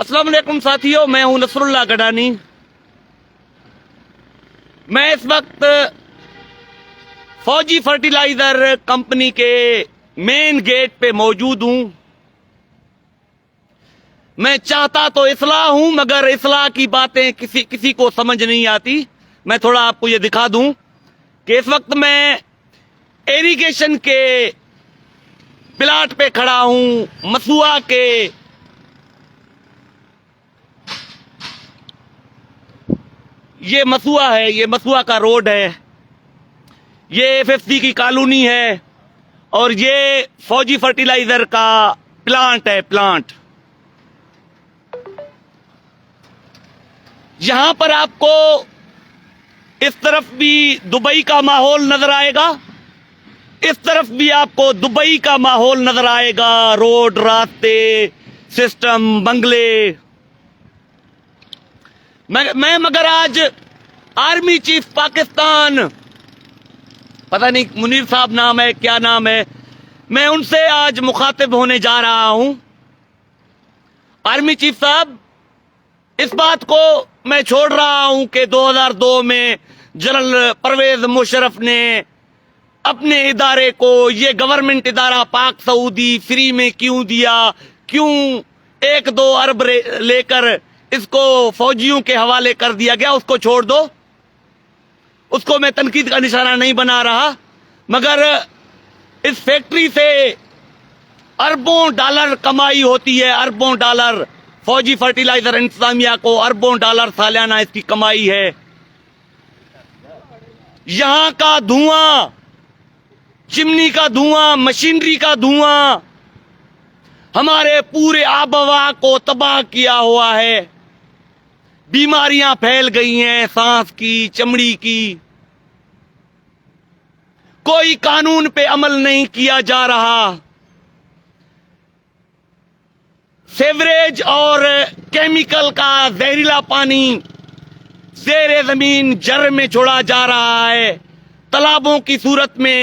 السلام علیکم ساتھیوں، میں ہوں نصر اللہ گڈانی۔ میں اس وقت فوجی فرٹیلائزر کمپنی کے مین گیٹ پہ موجود ہوں۔ میں چاہتا تو اصلاح ہوں، مگر اصلاح کی باتیں کسی کو سمجھ نہیں آتی۔ میں تھوڑا آپ کو یہ دکھا دوں کہ اس وقت میں ایریگیشن کے پلاٹ پہ کھڑا ہوں، مسوا کے یہ مسوا ہے، یہ مسوا کا روڈ ہے، یہ FFC کی کالونی ہے، اور یہ فوجی فرٹیلائزر کا پلانٹ ہے۔ پلانٹ یہاں پر آپ کو اس طرف بھی دبئی کا ماحول نظر آئے گا، اس طرف بھی آپ کو دبئی کا ماحول نظر آئے گا، روڈ، راستے، سسٹم، بنگلے۔ میں مگر آج آرمی چیف پاکستان، پتہ نہیں منیر صاحب نام ہے، کیا نام ہے، میں ان سے آج مخاطب ہونے جا رہا ہوں۔ آرمی چیف صاحب، اس بات کو میں چھوڑ رہا ہوں کہ 2002 میں جنرل پرویز مشرف نے اپنے ادارے کو، یہ گورنمنٹ ادارہ پاک سعودی، فری میں کیوں دیا، کیوں 1-2 ارب لے کر اس کو فوجیوں کے حوالے کر دیا گیا، اس کو چھوڑ دو، اس کو میں تنقید کا نشانہ نہیں بنا رہا، مگر اس فیکٹری سے اربوں ڈالر کمائی ہوتی ہے، اربوں ڈالر۔ فوجی فرٹیلائزر انتظامیہ کو اربوں ڈالر سالانہ اس کی کمائی ہے۔ یہاں کا دھواں، چمنی کا دھواں، مشینری کا دھواں ہمارے پورے آب و ہوا کو تباہ کیا ہوا ہے۔ بیماریاں پھیل گئی ہیں، سانس کی، چمڑی کی۔ کوئی قانون پہ عمل نہیں کیا جا رہا۔ سیوریج اور کیمیکل کا زہریلا پانی زیر زمین جر میں چھوڑا جا رہا ہے، تالابوں کی صورت میں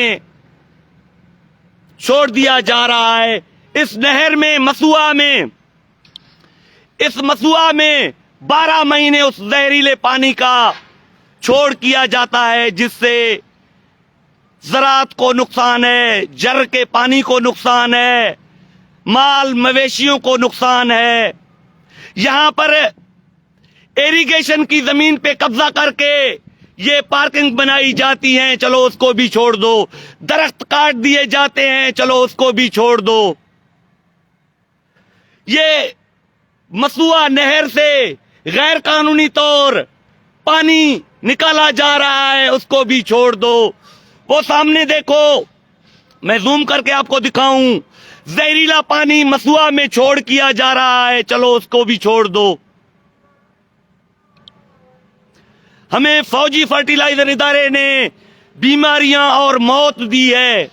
چھوڑ دیا جا رہا ہے۔ اس نہر میں، اس مسوا میں 12 مہینے اس زہریلے پانی کا چھوڑ کیا جاتا ہے، جس سے زراعت کو نقصان ہے، جر کے پانی کو نقصان ہے، مال مویشیوں کو نقصان ہے۔ یہاں پر ایریگیشن کی زمین پہ قبضہ کر کے یہ پارکنگ بنائی جاتی ہیں، چلو اس کو بھی چھوڑ دو۔ درخت کاٹ دیے جاتے ہیں، چلو اس کو بھی چھوڑ دو۔ یہ مسوا نہر سے غیر قانونی طور پانی نکالا جا رہا ہے، اس کو بھی چھوڑ دو۔ وہ سامنے دیکھو، میں زوم کر کے آپ کو دکھاؤں، زہریلا پانی مسوا میں چھوڑ کیا جا رہا ہے، چلو اس کو بھی چھوڑ دو۔ ہمیں فوجی فرٹیلائزر ادارے نے بیماریاں اور موت دی ہے،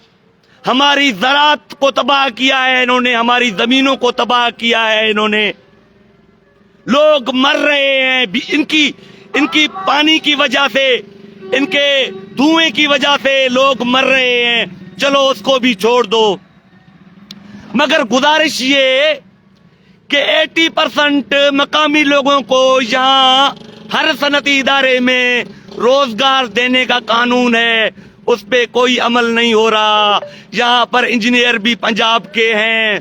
ہماری زراعت کو تباہ کیا ہے انہوں نے، ہماری زمینوں کو تباہ کیا ہے انہوں نے۔ لوگ مر رہے ہیں ان کی پانی کی وجہ سے، ان کے دھوئیں کی وجہ سے لوگ مر رہے ہیں، چلو اس کو بھی چھوڑ دو۔ مگر گزارش یہ کہ 80% مقامی لوگوں کو یہاں ہر صنعتی ادارے میں روزگار دینے کا قانون ہے، اس پہ کوئی عمل نہیں ہو رہا۔ یہاں پر انجینئر بھی پنجاب کے ہیں،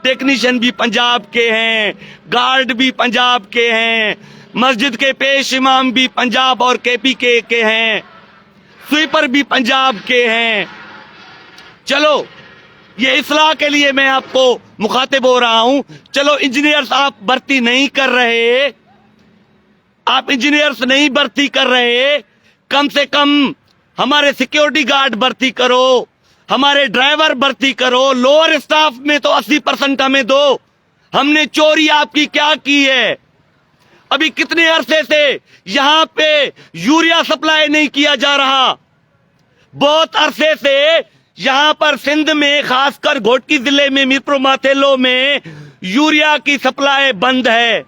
ٹیکنیشین بھی پنجاب کے ہیں، گارڈ بھی پنجاب کے ہیں، مسجد کے پیش امام بھی پنجاب اور KP کے ہیں، سویپر بھی پنجاب کے ہیں۔ چلو، یہ اصلاح کے لیے میں آپ کو مخاطب ہو رہا ہوں۔ چلو، انجینئرز آپ بھرتی نہیں کر رہے، آپ انجینئرز نہیں بھرتی کر رہے، کم سے کم ہمارے سیکیورٹی گارڈ بھرتی کرو، ہمارے ڈرائیور بھرتی کرو، لوور اسٹاف میں تو 80% ہمیں دو۔ ہم نے چوری آپ کی کیا کی ہے؟ ابھی کتنے عرصے سے یہاں پہ یوریا سپلائی نہیں کیا جا رہا؟ بہت عرصے سے یہاں پر سندھ میں، خاص کر گھوٹکی ضلع میں، میرپور ماتھیلو میں یوریا کی سپلائی بند ہے،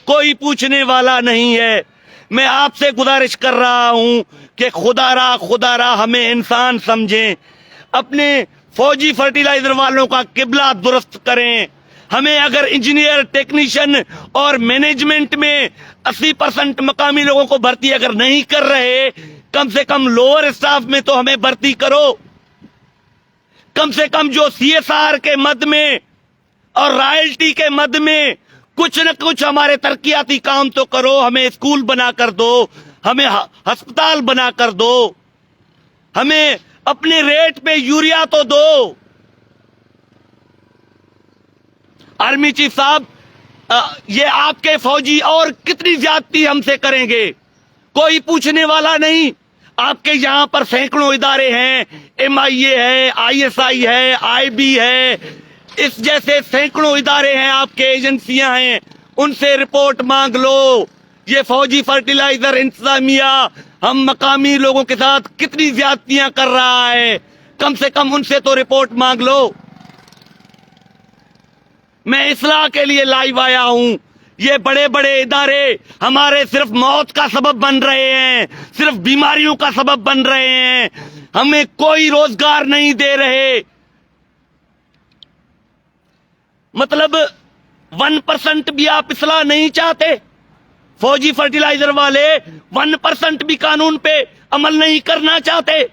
کوئی پوچھنے والا نہیں ہے۔ میں آپ سے گزارش کر رہا ہوں کہ خدا را ہمیں انسان سمجھیں، اپنے فوجی فرٹیلائزر والوں کا قبلہ درست کریں۔ ہمیں اگر انجینئر، ٹیکنیشین اور مینجمنٹ میں 80% مقامی لوگوں کو بھرتی اگر نہیں کر رہے، کم سے کم لوور اسٹاف میں تو ہمیں بھرتی کرو. کم سے کم جو CSR کے مد میں اور رائلٹی کے مد میں کچھ نہ کچھ ہمارے ترقیاتی کام تو کرو. ہمیں اسکول بنا کر دو، ہمیں ہسپتال بنا کر دو، ہمیں اپنے ریٹ پہ یوریا تو دو. آرمی چیف صاحب، یہ آپ کے فوجی اور کتنی زیادتی ہم سے کریں گے؟ کوئی پوچھنے والا نہیں. آپ کے یہاں پر سینکڑوں ادارے ہیں، MIA ہے، ISI ہے، IB ہے، اس جیسے سینکڑوں ادارے ہیں، آپ کے ایجنسیاں ہیں، ان سے رپورٹ مانگ لو. یہ فوجی فرٹیلائزر انتظامیہ ہم مقامی لوگوں کے ساتھ کتنی زیادتیاں کر رہا ہے، کم سے کم ان سے تو رپورٹ مانگ لو. میں اصلاح کے لیے لائیو آیا ہوں. یہ بڑے بڑے ادارے ہمارے صرف موت کا سبب بن رہے ہیں، صرف بیماریوں کا سبب بن رہے ہیں، ہمیں کوئی روزگار نہیں دے رہے. مطلب 1% بھی آپ اصلاح نہیں چاہتے؟ فوجی فرٹیلائزر والے 1% بھی قانون پہ عمل نہیں کرنا چاہتے؟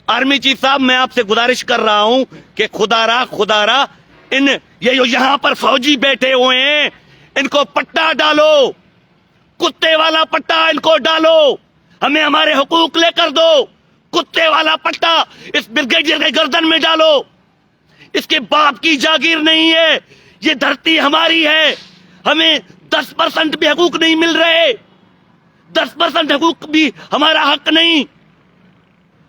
آرمی چیف صاحب، میں آپ سے گزارش کر رہا ہوں کہ خدا را یہ جو یہاں پر فوجی بیٹھے ہوئے ہیں، ان کو پٹا ڈالو، کتے والا پٹا ان کو ڈالو. ہمیں ہمارے حقوق لے کر دو. کتے والا پٹا اس بریگیڈیئر کے گردن میں ڈالو. اس کے باپ کی جاگیر نہیں ہے، یہ دھرتی ہماری ہے. ہمیں 10% بھی حقوق نہیں مل رہے، 10% حقوق بھی ہمارا حق نہیں.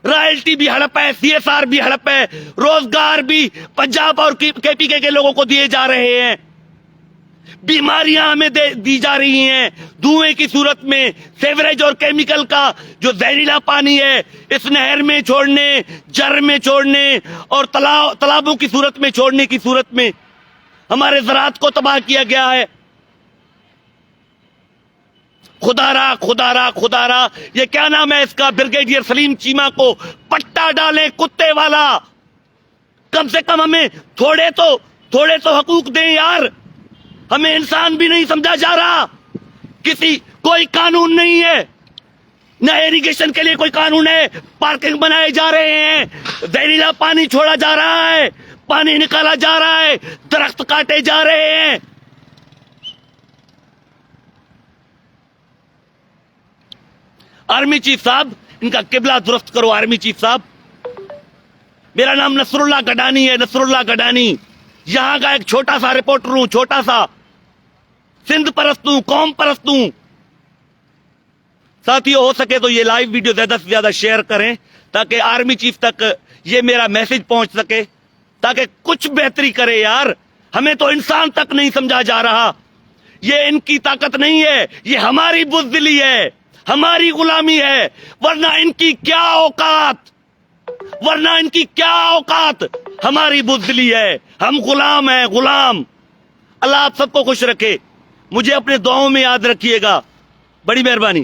رائلٹی بھی ہڑپ ہے، CSR بھی ہڑپ ہے، روزگار بھی پنجاب اور KPK کے لوگوں کو دیے جا رہے ہیں. بیماریاں ہمیں دی جا رہی ہیں دھوئیں کی صورت میں. سیوریج اور کیمیکل کا جو زہریلا پانی ہے اس نہر میں چھوڑنے، جر میں چھوڑنے اور تالابوں کی صورت میں چھوڑنے کی صورت میں ہمارے زراعت کو تباہ کیا گیا ہے. خدا را یہ کیا نام ہے اس کا، بریگیڈیئر سلیم چیمہ کو پٹا ڈالیں، کتے والا. کم سے کم ہمیں تھوڑے تو حقوق دیں یار. ہمیں انسان بھی نہیں سمجھا جا رہا. کوئی قانون نہیں ہے، نہ ایریگیشن کے لیے کوئی قانون ہے. پارکنگ بنائے جا رہے ہیں، زہریلا پانی چھوڑا جا رہا ہے، پانی نکالا جا رہا ہے، درخت کاٹے جا رہے ہیں. آرمی چیف صاحب، ان کا قبلہ درست کرو. آرمی چیف صاحب، میرا نام نصر اللہ گڈانی ہے، نصر اللہ گڈانی. یہاں کا ایک چھوٹا سا رپورٹر ہوں، چھوٹا سا سندھ پرست ہوں، قوم پرست ہوں. ساتھیو، ہو سکے تو یہ لائیو ویڈیو زیادہ سے زیادہ شیئر کریں تاکہ آرمی چیف تک یہ میرا میسج پہنچ سکے، تاکہ کچھ بہتری کرے یار. ہمیں تو انسان تک نہیں سمجھا جا رہا. یہ ان کی طاقت نہیں ہے، یہ ہماری بزدلی ہے، ہماری غلامی ہے. ورنہ ان کی کیا اوقات، ہماری بزدلی ہے. ہم غلام ہیں، غلام. اللہ آپ سب کو خوش رکھے. مجھے اپنے دعاؤں میں یاد رکھیے گا. بڑی مہربانی.